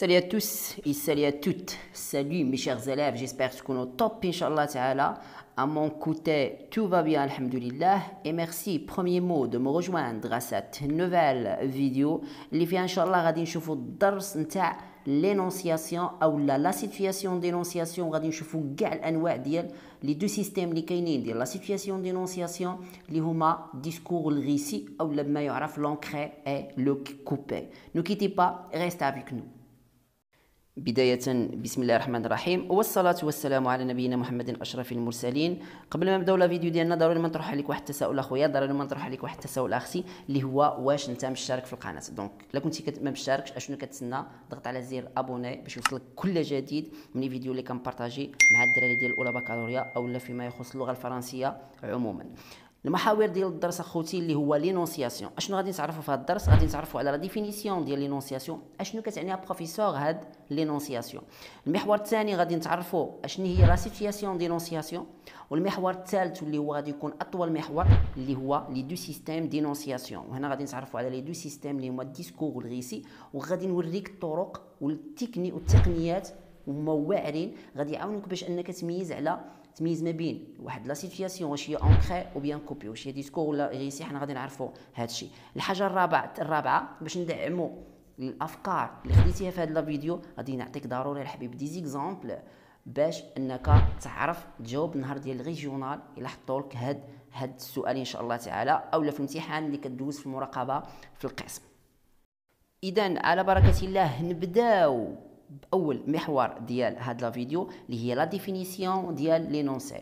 Salut à tous et salut à toutes. Salut mes chers élèves, j'espère que vous êtes au top, Inch'Allah Ta'ala. À mon côté, tout va bien, alhamdoulilah. Et merci, premier mot, de me rejoindre à cette nouvelle vidéo. اللي فيها إن شاء الله غادي نشوفوا الدرس نتاع l'énonciation أو la situation d'énonciation. غادي نشوفوا كاع الأنواع ديال لي دو سيستيم اللي كاينين ديال la situation d'énonciation اللي هما discours الغيسي أو ما يعرف l'ancré et le coupé. Ne quittez pas, restez avec nous. بداية بسم الله الرحمن الرحيم والصلاة والسلام على نبينا محمد أشرف المرسلين. قبل ما نبداو لا فيديو ديالنا ضروري ما نطرح عليك واحد التساؤل اخويا، ضروري ما نطرح عليك واحد التساؤل اختي اللي هو واش انت مشترك في القناة. دونك الا كنتي ما مشتركش اشنو كتسنى؟ ضغط على زر ابوني باش يوصلك كل جديد من لي فيديو اللي كنبارطاجي مع الدراري ديال الاولى بكالوريا او فيما يخص اللغة الفرنسية عموما. المحاور ديال الدرس اخوتي اللي هو لينونسياسيون. اشنو غادي نتعرفوا في هذا الدرس؟ غادي نتعرفوا على لا ديفينيسيون ديال لينونسياسيون، اشنو كتعنيها بروفيسور هاد لينونسياسيون. المحور الثاني غادي نتعرفوا اشنو هي لا سيتوياسيون دينونسياسيون، والمحور الثالث اللي هو غادي يكون اطول محور اللي هو لي دو سيستيم دينونسياسيون. وهنا غادي نتعرفوا على لي دو سيستيم اللي هما الديسكور والغيسي، وغادي نوريك الطرق والتقنيات هما واعرين غادي يعاونوك باش انك تميز ما بين واحد لا سيتوياسيون واش هي اونكري او بيان كوبي، واش هي ديسكور ولا غيسي. حنا غادي نعرفوا هذا الشيء. الحاجه الرابعه باش ندعموا الافكار اللي خديتيها في هذا الفيديو غادي نعطيك ضروري الحبيب دي زيكزامبل باش انك تعرف تجاوب النهار ديال الريجيونال الا حطوا لك هاد السؤال ان شاء الله تعالى، اولا في الامتحان اللي كدوز في المراقبه في القسم. اذا على بركه الله نبداو باول محور ديال هاد لا فيديو اللي هي لا ديفينيسيون ديال لينونسي.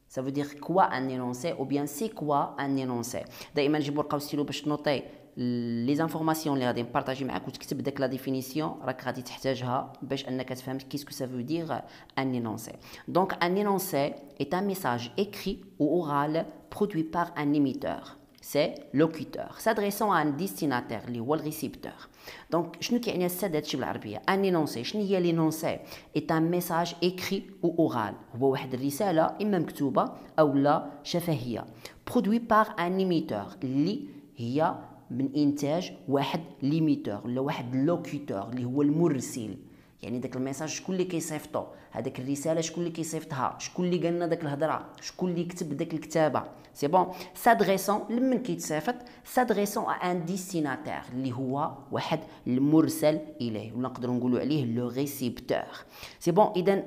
ça veut dire quoi un énoncé ou bien c'est quoi un énoncé. دائما نجيبوا ورقه وستيلو باش تنوطي لي زانفورماسيون اللي غادي نبارطاجي معاك وتكتب داك لا ديفينيسيون، راك غادي تحتاجها باش انك تفهم كيسكو ça veut dire un énoncé. donc un énoncé est un message écrit ou oral produit par un émetteur, c'est locuteur s'adressant à un destinataire اللي هو الريسيبتور. دونك شنو كيعني السادة هادشي بالعربيه؟ ان لينونسي. شنو هي لينونسي؟ ايت ان ميساج ايكري او اورال، هو واحد الرساله اما مكتوبه او لا شفهيه، برودوي بار ان ايميتور اللي هي من انتاج واحد ليميتور ولا واحد لوكيتور اللي هو المرسل. يعني داك الميساج شكون اللي كيصيفطو، هذاك الرساله شكون اللي كيصيفطها، شكون اللي قالنا داك الهضره، شكون اللي كتب داك الكتابه. سي بون سادريسون لمن كيتصيفط، سادريسون ا ان ديستيناتير اللي هو واحد المرسل اليه ولا نقدروا نقولوا عليه لو ريسيبتور. سي بون اذا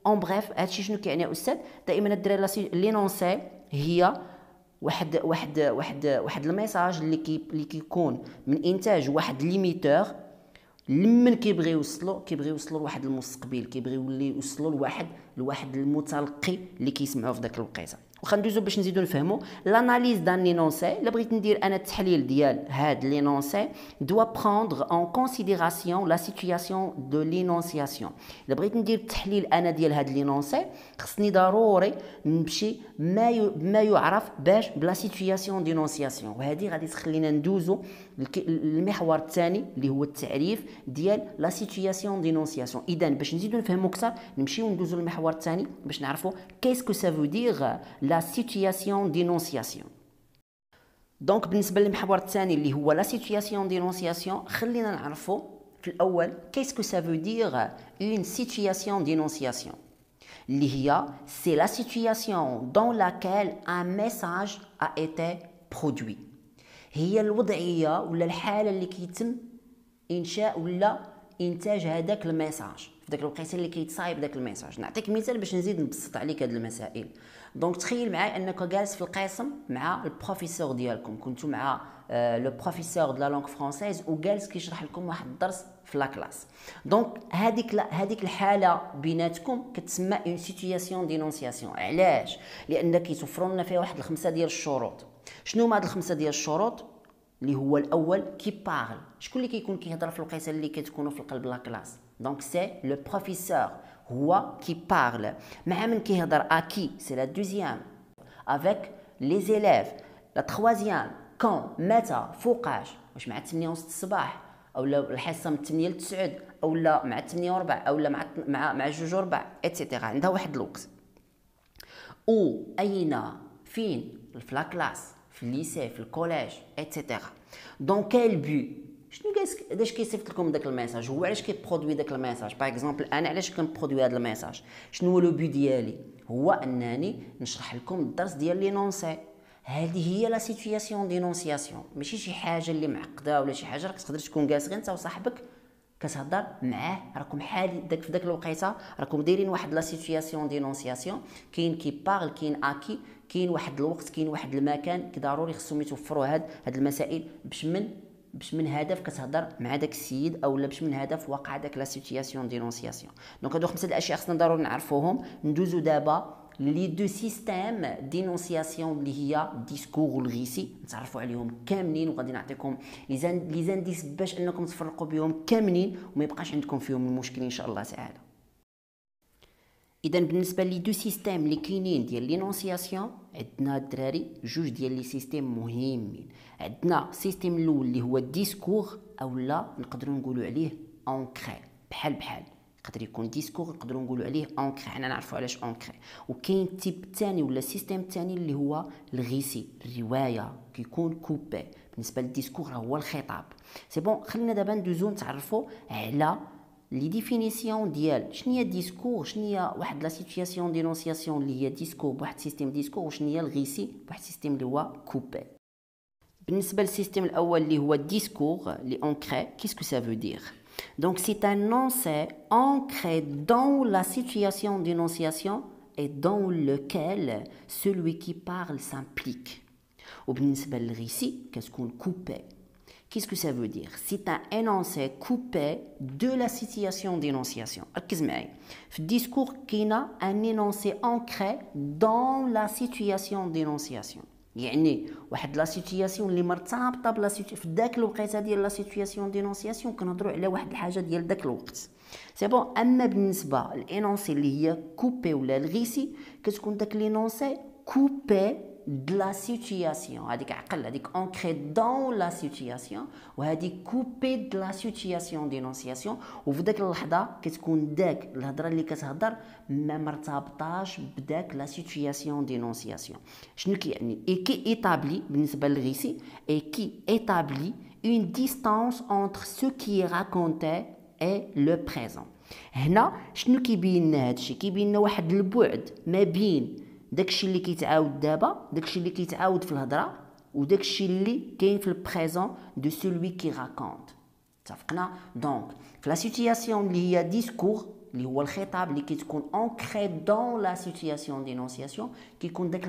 اون بريف هادشي شنو كيعني يا استاذ؟ دائما الدراري لينونسي هي واحد الميساج اللي كيكون من انتاج واحد ليميتور لمن كيبغي يوصلوا لواحد المستقبل، كيبغي يولي يوصلوا لواحد المتلقي اللي كيسمعوا في داك الوقيته. وخا ندوزو باش نزيدو نفهموا لاناليز دان لينونسي. الا بغيت ندير انا التحليل ديال هاد لينونسي دوا بروندر اون كونسيديراسيون لا سيتوياسيون دو لينونسياسيون. الا بغيت ندير التحليل انا ديال هاد لينونسي خصني ضروري نمشي ما يعرف باش بلا سيتوياسيون دينونسياسيون، وهذه غادي تخلينا ندوزو المحور الثاني اللي هو التعريف ديال لا سيتوياسيون دينونسياسيون. اذا باش نزيدو نفهموا اكثر نمشيو ندوزو للمحور الثاني باش نعرفوا كيسكو سا فو دير لا سيتوياسيون دينونسياسيون. دونك بالنسبه للمحور الثاني اللي هو لا سيتوياسيون دينونسياسيون خلينا نعرفوا في الاول كيسكو سا فو دير اون سيتوياسيون دينونسياسيون اللي هي سي لا سيتوياسيون دون لاكيل ان ميساج ا ايتي برودوي. هي الوضعيه ولا الحاله اللي كيتم انشاء ولا انتاج هذاك الميساج في داك الوقيته اللي كيتصايب داك الميساج. نعطيك مثال باش نزيد نبسط عليك هذه المسائل. دونك تخيل معايا انك جالس في القسم مع البروفيسور ديالكم، كنتو مع لو بروفيسور دو لا لونغ فرونسيز وجالس كيشرح لكم واحد الدرس في لا كلاس. دونك هذيك الحاله بيناتكم كتسمى اون سيتوياسيون دينونسياسيون. علاش؟ لان كيتوفروا لنا فيها واحد الخمسه ديال الشروط. شنو هما هاد الخمسه ديال الشروط؟ اللي هو الاول كي بارل، شكون اللي كيكون كيهضر في الوقيته اللي كتكونوا في القلب لا كلاس؟ دونك سي لو بروفيسور هو كي بارل. مع من كيهضر اكي سي لا دوزيام افيك لي زيليف. لا تخوازيام كون متى فوقاش، واش مع 8 ونص الصباح او الحصه من 8 ل 9 او مع 8 وربع او مع 2 وربع ايتترا. عندها واحد الوقت. او اين فين في لا كلاس، في الليسي، في الكوليج ايتترا. دون كيل بو شنو علاش كيصيفط لكم داك الميساج، هو علاش كيبرودوي داك الميساج. باغ اكزومبل انا علاش كنبرودوي هذا الميساج، شنو هو لو بو ديالي، هو انني نشرح لكم الدرس ديال لينونسي. هذه هي لا سيتوياسيون دينونسياسيون، ماشي شي حاجه اللي معقده ولا شي حاجه. راك تقدر تكون جالس غير انت وصاحبك كتهضر معاه، راكم حال داك في داك الوقيته راكم دايرين واحد لا سيتوياسيون دينونسياسيون، كاين كي بارل كاين اكي، كاين واحد الوقت كاين واحد المكان كي ضروري خصهم يتوفروا هاد المسائل باش من هدف كتهضر مع داك السيد، او باش من هدف وقع داك لا سيتوياسيون دينونسياسيون. دونك هادو 5 الاشياء خصنا ضروري نعرفوهم. ندوزو دابا لي دو سيستيم دينونسياسيون اللي هي الديسكور والغيسي، نتعرفوا عليهم كاملين، وغادي نعطيكم لي زانديس باش انكم تفرقوا بهم كاملين وما يبقاش عندكم فيهم المشكل ان شاء الله تعالى. اذا بالنسبه لي دو سيستيم اللي كاينين ديال لينونسياسيون، عندنا الدراري جوج ديال لي سيستيم مهمين. عندنا السيستيم الاول اللي هو الديسكور، اولا نقدروا نقولوا عليه اونكري، بحال يقدر يكون ديسكور، نقدروا نقولوا عليه اونكري، حنا نعرفوا علاش اونكري. وكاين التيب الثاني ولا السيستيم الثاني اللي هو الغيسي، الروايه، كيكون كوبي. بالنسبه للديسكور هو الخطاب. سي بون، خلينا دابا ندوزو نتعرفوا على لي ديفينيسيون ديال شنو هي الديسكور، شنو هي واحد لا سيتوياسيون دينونسياسيون اللي هي ديسكور بواحد سيستيم ديسكور، وشنو هي الغيسي بواحد سيستيم اللي هو كوبي. بالنسبه للسيستيم الاول اللي هو الديسكور لي اونكري، كيسكو سا فو دير؟ Donc c'est un énoncé ancré dans la situation d'énonciation et dans lequel celui qui parle s'implique. وبالنسبة للغيسي كتكون coupé. Qu'est-ce que ça veut dire? C'est un énoncé coupé de la situation d'énonciation. ركز معايا. في الديسكور كاينة un énoncé ancré dans la situation d'énonciation. يعني واحد لا سيتوياسيون اللي مرتبطه بلا في داك الوقيته ديال لا سيتوياسيون دينونسياسيون، كنهضروا على واحد الحاجه ديال داك الوقت. سي بون. اما بالنسبه للانونسي اللي هي كوبي ولا الغيسي، كتكون داك لينونسي كوبي de la situation، هذيك عقل، هذيك ancré dans la situation، وهذيك coupé de la situation d'énonciation. وفي داك اللحظه كتكون داك الهضره اللي كتهضر ما مرتبطاش بداك لا سيتوياسيون دينونسياسيون. شنو كيعني؟ اي كي ايتابلي بالنسبه للغيسي، اي كي ايتابلي une distance entre ce qui est raconté et le présent. هنا شنو كيبين لنا هادشي؟ كيبين لنا واحد البعد ما بين داكشي اللي كيتعاود دابا، داكشي اللي كيتعاود في الهضره، وداكشي اللي كاين في البريزون دو سولوي كي راكونت. اتفقنا؟ دونك في لا سيتوياسيون اللي هي ديسكور اللي هو الخطاب اللي كيتكون اونكري دون لا سيتوياسيون دينونسياسيون، كيكون داك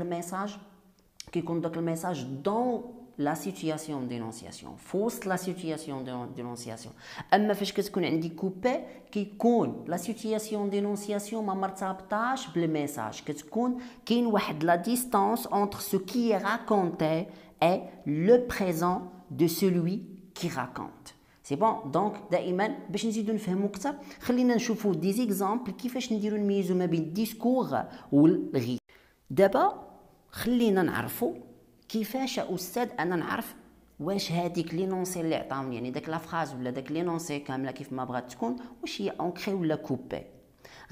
الميساج دون لا سيتوياسيون دينونسياسيون، فوسط لا سيتوياسيون دينونسياسيون. اما فاش كتكون عندي كوبي، كيكون لا سيتوياسيون دينونسياسيون ما مرتبطاش بالميساج، كتكون كاين واحد لا ديستانس entre ce qui est raconté et le présent de celui qui raconte. سي بون. دونك دائما باش نزيدو نفهمو اكثر، خلينا نشوفو دي زيكزامبل كيفاش نديرو نميزو ما بين الديسكور والغي. دابا خلينا نعرفو كيفاش استاذ انا نعرف واش هذيك لينونسي اللي عطاوني، يعني داك لا فراز ولا داك لينونسي كامله كيف ما بغات تكون، واش هي اونكري ولا كوبي.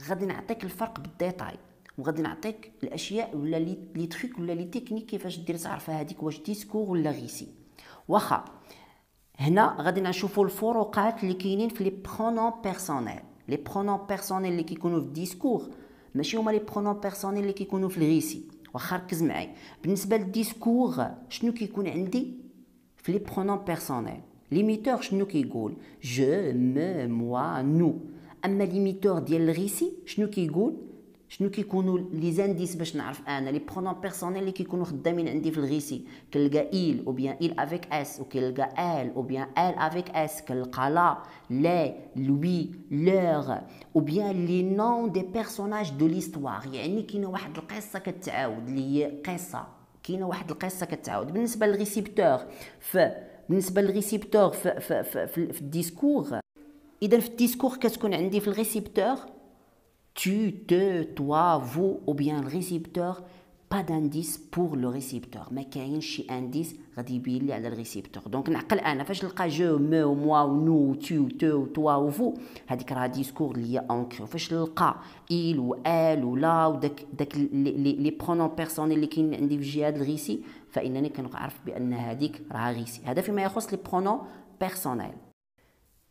غادي نعطيك الفرق بالديتاي، وغادي نعطيك الاشياء ولا لي تريك ولا لي تكنيك كيفاش دير تعرف هذيك واش ديسكور ولا غيسي. واخا هنا غادي نشوفوا الفروقات اللي كاينين في لي برونون بيرسونيل. لي برونون بيرسونيل اللي كيكونوا في الديسكور ماشي هما لي برونون بيرسونيل اللي كيكونوا في الغيسي. واخا ركز معايا، بالنسبه للديسكور شنو كيكون عندي في لي برونون بيرسونيل؟ ليميتور شنو كيقول؟ جو، مو، موا، نو. اما ليميتور ديال الغيسي شنو كيقول؟ شنو كيكونوا لي زانديس باش نعرف انا لي برونون بيرسونيل اللي كيكونوا خدامين عندي في الغيسي؟ كنلقى il او بيان il افيك اس، وكنلقى elle او بيان elle افيك اس، كنلقى لا، لي، لوي، لور، او بيان لي نون دي بيرسوناج دو ليستوار. يعني كاينه واحد القصه كتعاود اللي هي قصه، كاينه واحد القصه كتعاود. بالنسبه للريسيبتور في الديسكور، اذا في الديسكور كتكون عندي في الريسيبتور tu, te, toi, vous ou bien le récepteur, pas d'indice pour le récepteur. ما كاينش شي انديس غادي يبين لي على الريسيبتور. دونك نعقل انا فاش نلقى جو، مو، موا، نو، تو، تو، توا و فو، هذيك راه ديسكور اللي هي اونكري. فاش نلقى il و elle ولا وداك لي برونون بيرسونيل اللي كاين عندي في الجهه الغيسي، فانني كنعرف بان هذيك راه غيسي. هذا فيما يخص لي برونون بيرسونيل.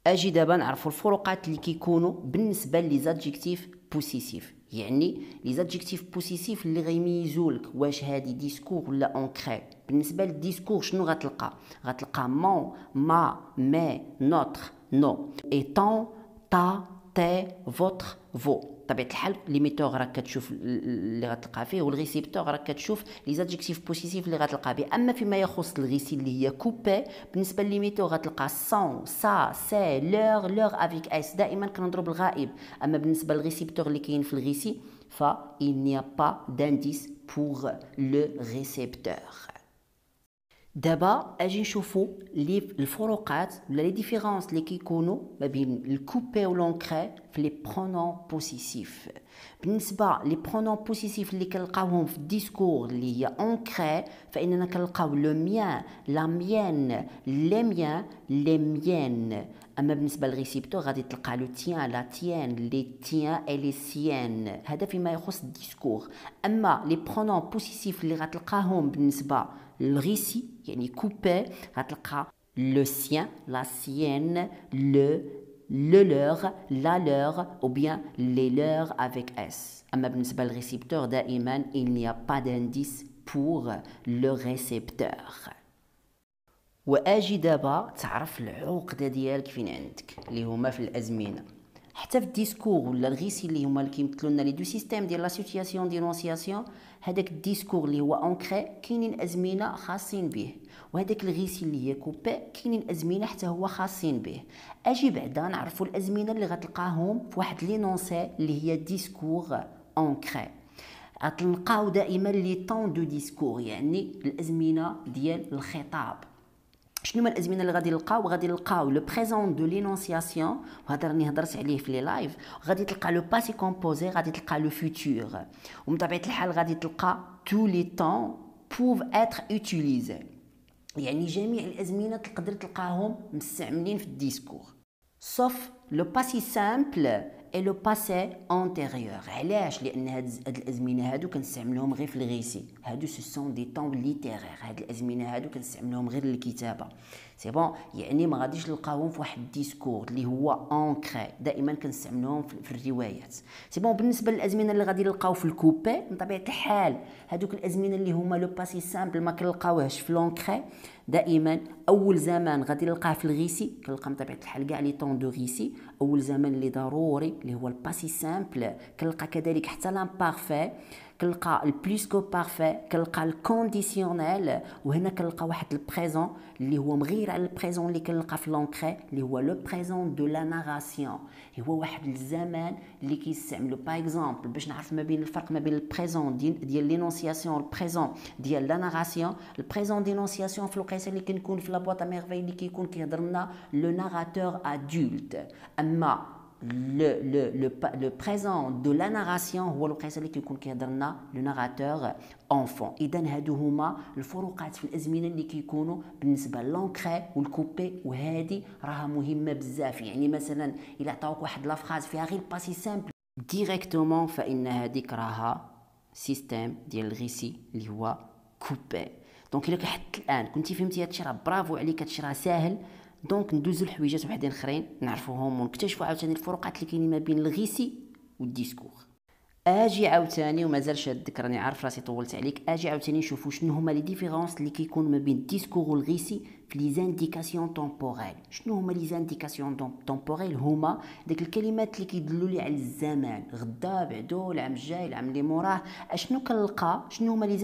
اجي دابا نعرفوا الفروقات اللي كيكونوا بالنسبه لي زادجيكتيف بوسيسيف. يعني لي زادجيكتيف بوسيسيف اللي غيميزولك واش هادي ديسكور ولا اونكري. بالنسبه للديسكور شنو غتلقى مون، ما، مي، نوتر، نو، اي طون، تا، تي، فوتر، فو. بطبيعه الحال ليميتور راك كتشوف اللي غتلقى فيه، والريسيبتور راك كتشوف لي زادجيكتيف بوسيسيف اللي غتلقى به. اما فيما يخص الغيسي اللي هي كوبي، بالنسبه لليميتور غتلقى سون، سا، سي، لور، لور افيك اس، دائما كنهضروا بالغائب. اما بالنسبه للريسيبتور اللي كاين في الغيسي ف il n'y a pas d'indice pour le récepteur. دابا اجي نشوفوا الفروقات ولا لي ديفيرونس اللي كيكونوا ما بين الكوبي ولونكري في لي برونون بوسيسيف. بالنسبه لي برونون بوسيسيف اللي كنلقاوهم في الديسكور اللي هي اونكري، فاننا كنلقاو لو ميان، لا ميان، لي ميان، لي ميان. اما بالنسبه للريسيبتور غادي تلقى لو تيان، لا تيان، لي تيان اي لي سيان. هذا فيما يخص الديسكور. اما لي برونون بوسيسيف اللي غتلقاهم بالنسبه للغيسي يعني كوبي، غتلقى لو سيان، لا سيان، le leur, la leur ou bien les leurs avec S. أما بالنسبة للريسيبتور دائما il n'y a pas d'indice pour le récepteur. وأجي دابا تعرف العقدة ديالك فين عندك اللي هما في الأزمنة. حتى في الديسكور ولا الغيسي اللي هما اللي كيمثلوا لنا لي دو سيستيم ديال لا سيتياسيون دينونسياسيون، هذاك الديسكور اللي هو اونكري كاينين ازمنه خاصين به، وهذاك الغيسي اللي هي كوبي كاينين ازمنه حتى هو خاصين به. اجي بعدا نعرفوا الازمنه اللي غتلقاهم في واحد لينونسي اللي هي ديسكور اونكري. غتلقاو دائما لي طون دو ديسكور يعني الازمنه ديال الخطاب. شنو هما الازمنه اللي غادي نلقاو لو بريزون دو لينونسياسيون، وهذا راني هضرت عليه في لي لايف. غادي تلقى لو باسي كومبوزي، غادي تلقى لو فيتور، ومن طبيعه الحال غادي تلقى تو لي طون بوف اتر اوتيليزي. يعني جميع الازمنه تقدر تلقاهم مستعملين في الديسكور صوف لو باسي سامبل اي لو باسي انتيريور. علاش؟ لان هاد الازمنه هادو كنستعملوهم غير في الغيسي، هادو سو سون دي طون ليتيرير. هاد الازمنه هادو كنستعملوهم غير للكتابه، سي بون. يعني ما غاديش نلقاوهم في واحد الديسكور اللي هو اونكري، دائما كنستعملوهم في الروايات، سي بون. بالنسبه للازمنه اللي غادي نلقاو في الكوبي، من طبيعه الحال هادوك الازمنه اللي هما لو باسي سامبل ما كنلقاوهش في لونكري. دائما اول زمان غادي نلقاه في الغيسي، كنلقى من طبيعه الحال كاع لي طون دو غيسي. اول زمان اللي ضروري اللي هو الباسي سامبل، كنلقى كذلك حتى لامبارفي، كنلقى البلوس كو بارفي، كنلقى الكونديسيونيل، وهنا كنلقى واحد البريزون اللي هو مغير على البريزون اللي كنلقى في لونكري اللي هو لو بريزون دو لا ناراسيون. هو واحد الزمان اللي كيستعملوا باغ اكزومبل باش نعرف ما بين الفرق ما بين البريزون ديال لينونسياسيون والبريزون ديال لا ناراسيون. البريزون دينونسياسيون في الوقيته اللي كنكون في لابواط ميرفاي اللي كيكون كيهضر لنا لو ناراتور ادولت. اما le présent de la narration هو الوقيته اللي كيكون كيهضر لنا لو ناراتور enfant. اذا هادو هما الفروقات في الازمنه اللي كيكونوا بالنسبه لونكري والكوبي، وهذه راها مهمه بزاف. يعني مثلا الا عطاوك واحد لافراز فيها غير باسي سامبل ديريكتومون، فان هذيك راها سيستيم ديال الغيسي اللي هو كوبي. دونك الا حتى الان كنتي فهمتي هادشي راه برافو عليك، هادشي راه ساهل. دونك ندوزو لحويجات وحدين اخرين نعرفوهم ونكتشفوا عاوتاني الفروقات اللي كاينين ما بين الغيسي والديسكور. اجي عاوتاني ومازال شادك، راني عارف راسي طولت عليك. اجي عاوتاني نشوفوا شنو هما لي ديفيرونس اللي كيكون ما بين الديسكور والغيسي في لي زانديكاسيون طومبوريل. شنو هما لي زانديكاسيون طومبوريل؟ هما داك الكلمات اللي كيدلوا لي على الزمان، غدا، بعدو، العام الجاي، العام اللي موراه. اشنو كنلقى؟ شنو هما لي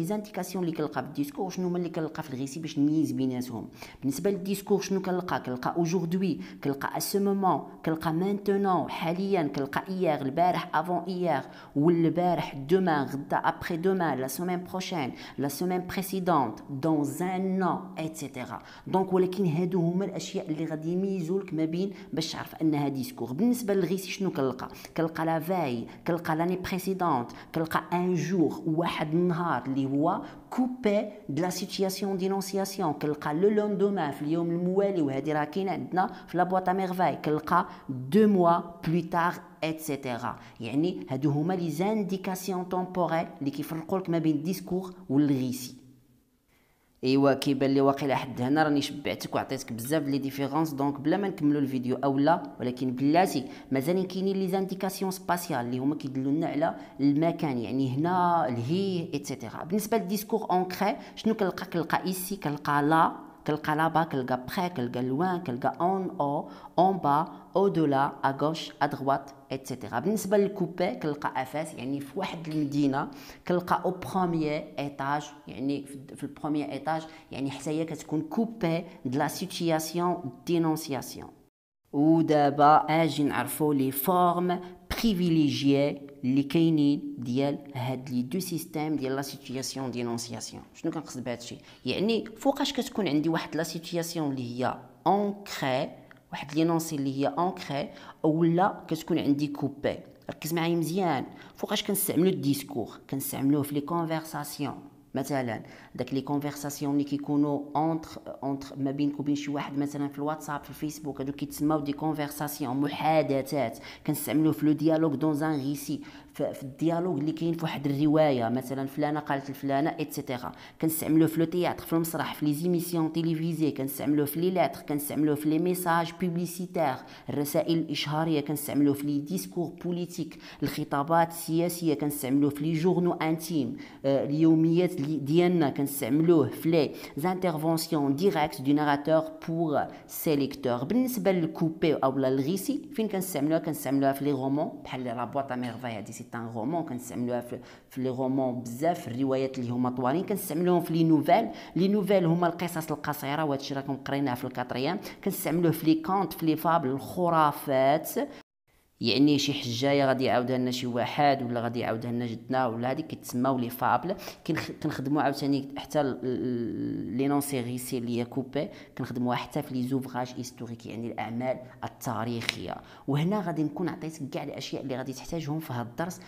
زانديكاسيون اللي كنلقى في الديسكور وشنو هما اللي كنلقى في الغيسي باش نميز بيناتهم؟ بالنسبه للديسكور شنو كنلقى اوجوردي، كنلقى ا سو مومون، كنلقى مانتونون حاليا، كنلقى ايير البارح، افون ايير، والبارح، دومان، غدا، ابري دومان، لا سيمين بروشين، لا سيمين بريسيدونت، دون ان ان ايتترا. دونك ولكن هادو هما الاشياء اللي غادي يميزولك ما بين باش تعرف انها ديسكور. بالنسبه للغيسي شنو كنلقى لا فاي، كنلقى لاني بريسيدونت، كنلقى ان جور، واحد النهار اللي هو كوبي دو لا سيتياسيون دينونسياسيون، كنلقى لو لوندومان في اليوم الموالي، وهذه راه كاينه عندنا في لا بواط ميرفاي، كنلقى دو موا بلو تار ايتترا. يعني هادو هما لي زانديكاسيون طومبوريل اللي كيفرقوا لك ما بين الديسكور والغيسي. ايوا كيبان لي واقيلا حد هنا راني شبعتك وعطيتك بزاف لي ديفيرونس، دونك بلا ما نكملوا الفيديو اولا، ولكن بلاتي مازالين كاينين لي زانديكاسيون سباسيال اللي هما كيدلونا على المكان، يعني هنا الهي ايتترا. بالنسبه للديسكور اونكري شنو كنلقى ايسي، كنلقى لا، كنلقى لابا، كنلقى بخي، كنلقى لوان، كنلقى اون او، اون با، او دولا، ا غوش، ا دغوات ايتترا. بالنسبه للكوبي كنلقى افاس، يعني في واحد المدينه كنلقى او بروميير ايطاج، يعني في البروميير ايطاج، يعني حتى هي كتكون كوبي د لا سيتياسيون دينونسياسيون. ودابا اجي نعرفوا لي فورم بريفيليجيي اللي كاينين ديال هاد لي دو سيستيم ديال لا سيتوياسيون دينونسياسيون. شنو كنقصد بهذا الشيء؟ يعني فوقاش كتكون عندي واحد لا سيتوياسيون اللي هي اونكري، واحد لينونسي اللي هي اونكري، ولا كتكون عندي كوبي. ركز معايا مزيان، فوقاش كنستعملو الديسكور؟ كنستعملوه في لي كونفرساسيون، مثلا داك لي كونفرساسيون اللي كيكونوا اونتر ما بينك وبين شي واحد، مثلا في الواتساب، في الفيسبوك، هادو كيتسماو دي كونفرساسيون، محادثات. كنستعملوه في لو ديالوج دون ان ريسي، في الديالوج اللي كاين في واحد الروايه، مثلا فلانه قالت لفلانه ايتترا. كنستعملوه في لو تياتر، في المسرح، في لي زيميسيون تيليفزيي. كنستعملوه في لي لاتر، كنستعملوه في لي ميساج بوبليسيتير، الرسائل الاشهاريه. كنستعملوه في لي ديسكور بوليتيك، الخطابات السياسيه. كنستعملوه في لي جورنو انتيم، اليوميات ديالنا. كنستعملوه في لي زانترفونسيون ديريكت دو ناراتور بور سي ليكتور. بالنسبه للكوبي او الغيسي فين كنستعملوها في لي رومون، بحال لا بواط ميرفاي، هادي سي ان رومون. كنستعملوها في لي رومون بزاف، في الروايات اللي هما طوالين. كنستعملوهم في لي نوفيل هما القصص القصيره، وهادشي راكم قريناه في الكاتريام. كنستعملوه في لي كونت، في لي فابل، الخرافات. يعني شي حجايه غادي يعاودها لنا شي واحد، ولا غادي يعاودها لنا جدنا، ولا هذيك كتسماو لي فابل. كنخدموا عاوتاني حتى لي نونسيريسي اللي هي كوبي، كنخدموها حتى في لي زوفراج هيستوريك، يعني الاعمال التاريخيه. وهنا غادي نكون عطيتك كاع الاشياء اللي غادي تحتاجهم في هذا الدرس